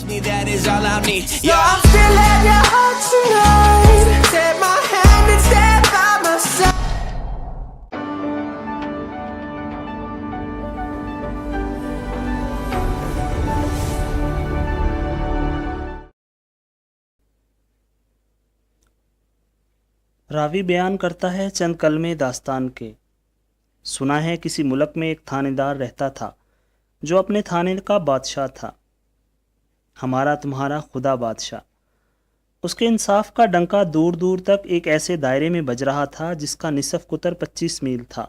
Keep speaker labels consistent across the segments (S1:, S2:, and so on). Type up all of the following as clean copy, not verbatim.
S1: me, that is all I need. Yeah, I'm still at your heart tonight. Take my hand and stand by my side.
S2: راوی بیان کرتا ہے چند کلمے داستان کے۔ سنا ہے کسی ملک میں ایک تھانے دار رہتا تھا جو اپنے تھانے کا بادشاہ تھا، ہمارا تمہارا خدا بادشاہ۔ اس کے انصاف کا ڈنکا دور دور تک ایک ایسے دائرے میں بج رہا تھا جس کا نصف قطر 25 میل تھا۔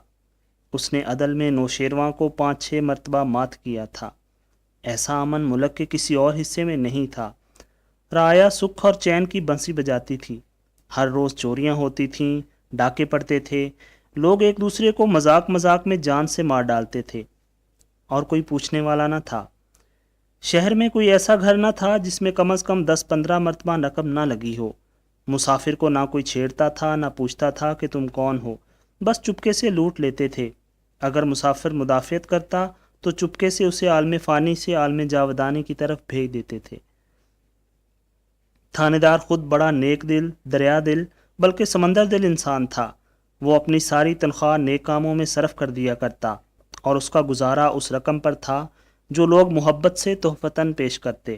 S2: اس نے عدل میں نوشیرواں کو 5-6 مرتبہ مات کیا تھا۔ ایسا امن ملک کے کسی اور حصے میں نہیں تھا۔ رعایا سکھ اور چین کی بنسی بجاتی تھی، ہر روز چوریاں ہوتی تھیں، ڈاکے پڑتے تھے، لوگ ایک دوسرے کو مذاق مذاق میں جان سے مار ڈالتے تھے، اور کوئی پوچھنے والا نہ تھا۔ شہر میں کوئی ایسا گھر نہ تھا جس میں کم از کم 10-15 مرتبہ رقم نہ لگی ہو۔ مسافر کو نہ کوئی چھیڑتا تھا، نہ پوچھتا تھا کہ تم کون ہو، بس چپکے سے لوٹ لیتے تھے۔ اگر مسافر مدافعت کرتا تو چپکے سے اسے عالم فانی سے عالم جاودانی کی طرف بھیج دیتے تھے۔ تھانے دار خود بڑا نیک دل، دریا دل، بلکہ سمندر دل انسان تھا۔ وہ اپنی ساری تنخواہ نیک کاموں میں صرف کر دیا کرتا، اور اس کا گزارا اس رقم پر تھا جو لوگ محبت سے تحفتاً پیش کرتے۔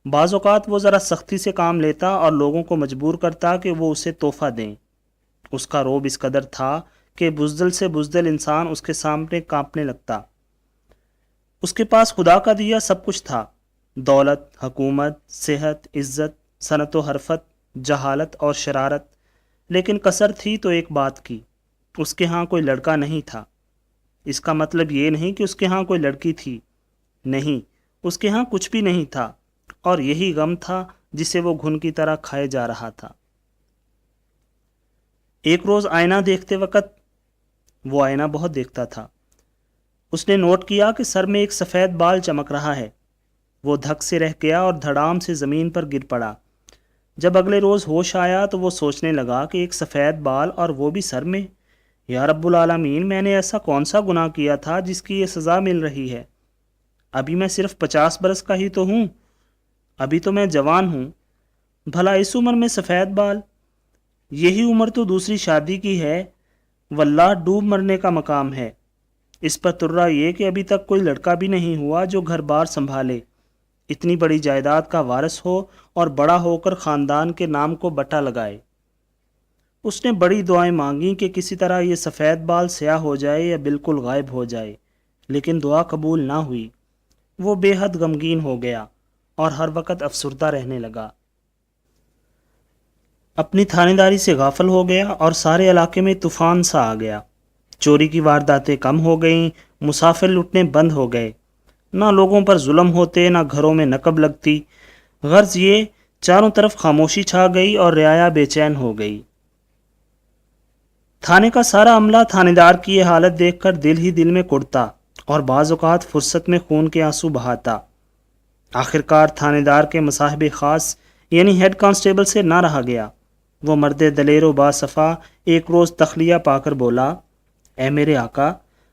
S2: بعض اوقات وہ ذرا سختی سے کام لیتا اور لوگوں کو مجبور کرتا کہ وہ اسے تحفہ دیں۔ اس کا رعب اس قدر تھا کہ بزدل سے بزدل انسان اس کے سامنے کانپنے لگتا۔ اس کے پاس خدا کا دیا سب کچھ تھا، دولت، حکومت، صحت، عزت، صنعت و حرفت، جہالت اور شرارت، لیکن کسر تھی تو ایک بات کی، اس کے ہاں کوئی لڑکا نہیں تھا۔ اس کا مطلب یہ نہیں کہ اس کے ہاں کوئی لڑکی تھی، نہیں، اس کے ہاں کچھ بھی نہیں تھا، اور یہی غم تھا جسے وہ گھن کی طرح کھائے جا رہا تھا۔ ایک روز آئینہ دیکھتے وقت، وہ آئینہ بہت دیکھتا تھا، اس نے نوٹ کیا کہ سر میں ایک سفید بال چمک رہا ہے۔ وہ دھک سے رہ گیا اور دھڑام سے زمین پر گر پڑا۔ جب اگلے روز ہوش آیا تو وہ سوچنے لگا کہ ایک سفید بال اور وہ بھی سر میں، یا رب العالمین، میں نے ایسا کون سا گناہ کیا تھا جس کی یہ سزا مل رہی ہے؟ ابھی میں صرف 50 برس کا ہی تو ہوں، ابھی تو میں جوان ہوں، بھلا اس عمر میں سفید بال؟ یہی عمر تو دوسری شادی کی ہے، واللہ ڈوب مرنے کا مقام ہے۔ اس پر ترا یہ کہ ابھی تک کوئی لڑکا بھی نہیں ہوا جو گھر بار سنبھالے، اتنی بڑی جائیداد کا وارث ہو اور بڑا ہو کر خاندان کے نام کو بٹا لگائے۔ اس نے بڑی دعائیں مانگیں کہ کسی طرح یہ سفید بال سیاہ ہو جائے یا بالکل غائب ہو جائے، لیکن دعا قبول نہ ہوئی۔ وہ بے حد غمگین ہو گیا اور ہر وقت افسردہ رہنے لگا۔ اپنی تھانے داری سے غافل ہو گیا اور سارے علاقے میں طوفان سا آ گیا۔ چوری کی وارداتیں کم ہو گئیں، مسافر لٹنے بند ہو گئے، نہ لوگوں پر ظلم ہوتے، نہ گھروں میں نقب لگتی۔ غرض یہ چاروں طرف خاموشی چھا گئی اور رعایا بے چین ہو گئی۔ تھانے کا سارا عملہ تھانے دار کی یہ حالت دیکھ کر دل ہی دل میں کڑتا اور بعض اوقات فرصت میں خون کے آنسو بہاتا۔ آخرکار تھانے دار کے مصاحب خاص یعنی ہیڈ کانسٹیبل سے نہ رہا گیا۔ وہ مرد دلیر و باصفا ایک روز تخلیہ پا کر بولا، اے میرے آقا،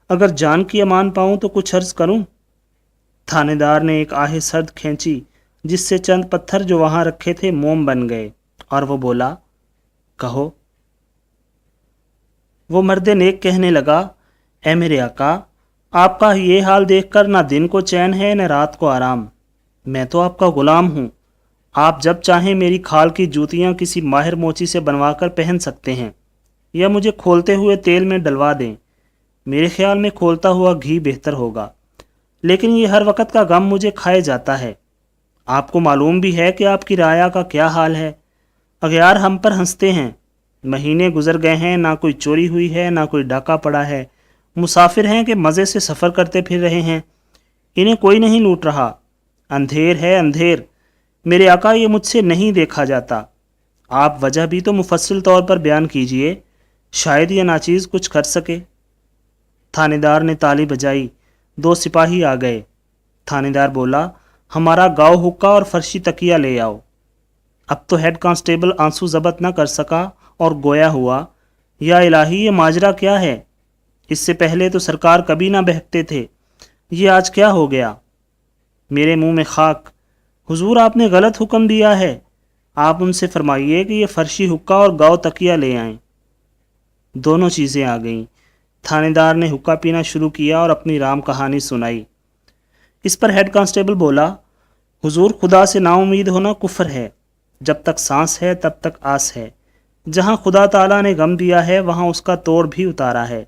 S2: اگر جان کی امان پاؤں تو کچھ عرض کروں؟ تھانے دار نے ایک آہ سرد کھینچی جس سے چند پتھر جو وہاں رکھے تھے موم بن گئے، اور وہ بولا، کہو۔ وہ مرد نیک کہنے لگا، اے میرے آقا، آپ کا یہ حال دیکھ کر نہ دن کو چین ہے نہ رات کو آرام۔ میں تو آپ کا غلام ہوں، آپ جب چاہیں میری کھال کی جوتیاں کسی ماہر موچی سے بنوا کر پہن سکتے ہیں، یا مجھے کھولتے ہوئے تیل میں ڈلوا دیں۔ میرے خیال میں کھولتا ہوا گھی بہتر ہوگا، لیکن یہ ہر وقت کا غم مجھے کھائے جاتا ہے۔ آپ کو معلوم بھی ہے کہ آپ کی رعایا کا کیا حال ہے۔ اغیار ہم پر ہنستے ہیں، مہینے گزر گئے ہیں، نہ کوئی چوری ہوئی ہے نہ کوئی ڈاکہ پڑا ہے، مسافر ہیں کہ مزے سے سفر کرتے پھر رہے ہیں، انہیں کوئی نہیں لوٹ رہا۔ اندھیر ہے اندھیر، میرے آقا، یہ مجھ سے نہیں دیکھا جاتا۔ آپ وجہ بھی تو مفصل طور پر بیان کیجئے، شاید یہ ناچیز کچھ کر سکے۔ تھانے دار نے تالی بجائی، 2 سپاہی آ گئے۔ تھانے دار بولا، ہمارا گاؤ حکا اور فرشی تکیہ لے آؤ۔ اب تو ہیڈ کانسٹیبل آنسو ضبط نہ کر سکا اور گویا ہوا، یا الہی، یہ ماجرا کیا ہے؟ اس سے پہلے تو سرکار کبھی نہ بہکتے تھے، یہ آج کیا ہو گیا؟ میرے منہ میں خاک، حضور آپ نے غلط حکم دیا ہے، آپ ان سے فرمائیے کہ یہ فرشی حکہ اور گاؤ تکیہ لے آئیں۔ دونوں چیزیں آ گئیں۔ تھانے دار نے حکہ پینا شروع کیا اور اپنی رام کہانی سنائی۔ اس پر ہیڈ کانسٹیبل بولا، حضور خدا سے نا امید ہونا کفر ہے، جب تک سانس ہے تب تک آس ہے، جہاں خدا تعالیٰ نے غم دیا ہے وہاں اس کا توڑ بھی اتارا ہے۔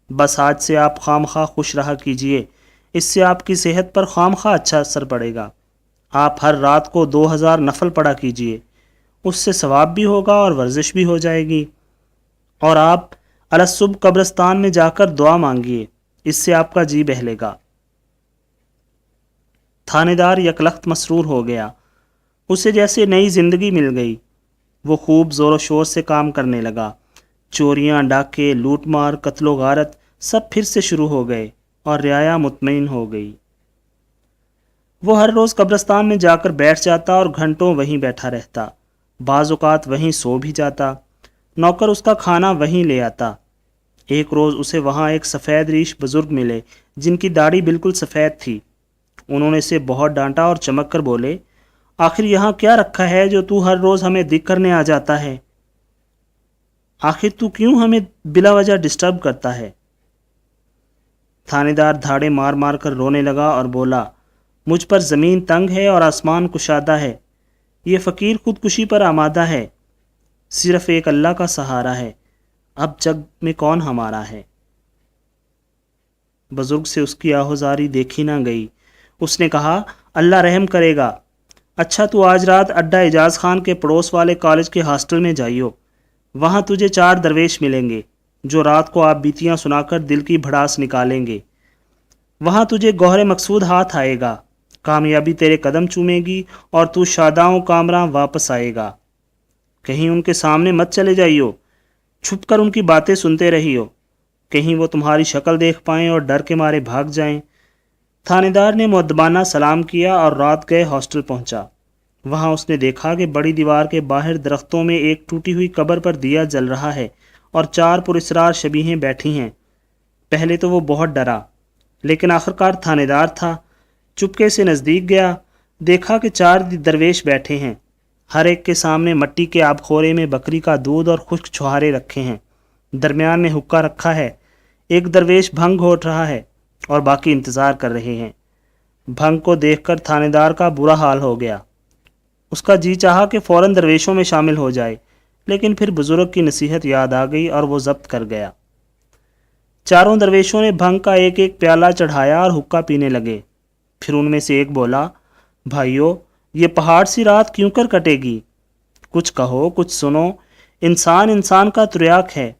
S2: بس آج سے آپ خواہ خوش رہا کیجئے، اس سے آپ کی صحت پر خواہ اچھا اثر پڑے گا۔ آپ ہر رات کو 2000 نفل پڑھا کیجئے، اس سے ثواب بھی ہوگا اور ورزش بھی ہو جائے گی۔ اور آپ الصبح قبرستان میں جا کر دعا مانگیے، اس سے آپ کا جی بہلے گا۔ تھانے دار یکلخت مسرور ہو گیا، اسے جیسے نئی زندگی مل گئی۔ وہ خوب زور و شور سے کام کرنے لگا۔ چوریاں، ڈاکے، لوٹ مار، قتل و غارت سب پھر سے شروع ہو گئے اور رعایا مطمئن ہو گئی۔ وہ ہر روز قبرستان میں جا کر بیٹھ جاتا اور گھنٹوں وہیں بیٹھا رہتا، بعض اوقات وہیں سو بھی جاتا۔ نوکر اس کا کھانا وہیں لے آتا۔ ایک روز اسے وہاں ایک سفید ریش بزرگ ملے جن کی داڑھی بالکل سفید تھی۔ انہوں نے اسے بہت ڈانٹا اور چمک کر بولے، آخر یہاں کیا رکھا ہے جو تو ہر روز ہمیں دکھ کرنے آ جاتا ہے؟ آخر تو کیوں ہمیں بلا وجہ ڈسٹرب کرتا ہے؟ تھانے دار دھاڑے مار مار کر رونے لگا اور بولا، مجھ پر زمین تنگ ہے اور آسمان کشادہ ہے، یہ فقیر خودکشی پر آمادہ ہے، صرف ایک اللہ کا سہارا ہے، اب جگ میں کون ہمارا ہے؟ بزرگ سے اس کی آہوزاری دیکھی نہ گئی۔ اس نے کہا، اللہ رحم کرے گا۔ اچھا تو آج رات اڈا اعجاز خان کے پڑوس والے کالج کے ہاسٹل میں جائیو، وہاں تجھے 4 درویش ملیں گے جو رات کو آپ بیتیاں سنا کر دل کی بھڑاس نکالیں گے۔ وہاں تجھے گوہر مقصود ہاتھ آئے گا، کامیابی تیرے قدم چومے گی اور تو شاداں کامراں واپس آئے گا۔ کہیں ان کے سامنے مت چلے جائیو، چھپ کر ان کی باتیں سنتے رہیو، کہیں وہ تمہاری شکل دیکھ پائیں اور ڈر کے مارے بھاگ جائیں۔ تھانے دار نے مؤدبانہ سلام کیا اور رات گئے ہاسٹل پہنچا۔ وہاں اس نے دیکھا کہ بڑی دیوار کے باہر درختوں میں ایک ٹوٹی ہوئی قبر پر دیا جل رہا ہے اور 4 پراسرار شبیہیں بیٹھی ہیں۔ پہلے تو وہ بہت ڈرا، لیکن آخرکار تھانے دار تھا، چپکے سے نزدیک گیا، دیکھا کہ 4 درویش بیٹھے ہیں، ہر ایک کے سامنے مٹی کے آبخورے میں بکری کا دودھ اور خشک چھوہارے رکھے ہیں، درمیان میں حقہ رکھا ہے، ایک درویش بھنگ گھونٹ رہا ہے اور باقی انتظار کر رہے ہیں۔ بھنگ کو دیکھ کر تھانے دار کا برا حال ہو گیا۔ اس کا جی چاہا کہ فوراً درویشوں میں شامل ہو جائے، لیکن پھر بزرگ کی نصیحت یاد آ گئی اور وہ ضبط کر گیا۔ 4 درویشوں نے بھنگ کا ایک ایک پیالہ چڑھایا اور حقہ پینے لگے۔ پھر ان میں سے ایک بولا، بھائیو، یہ پہاڑ سی رات کیوں کر کٹے گی؟ کچھ کہو، کچھ سنو، انسان کا تریاک ہے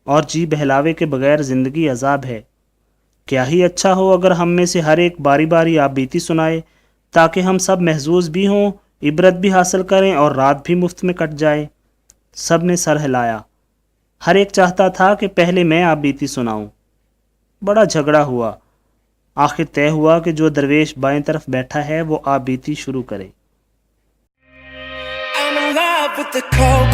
S2: اور جی بہلاوے کے بغیر زندگی عذاب ہے۔ کیا ہی اچھا ہو اگر ہم میں سے ہر ایک باری باری آپ بیتی سنائے، تاکہ ہم سب محظوظ بھی ہوں، عبرت بھی حاصل کریں اور رات بھی مفت میں کٹ جائے۔ سب نے سر ہلایا، ہر ایک چاہتا تھا کہ پہلے میں آپ بیتی سناؤں۔ بڑا جھگڑا ہوا، آخر طے ہوا کہ جو درویش بائیں طرف بیٹھا ہے وہ آپ بیتی شروع کرے۔
S1: I'm in love with the cold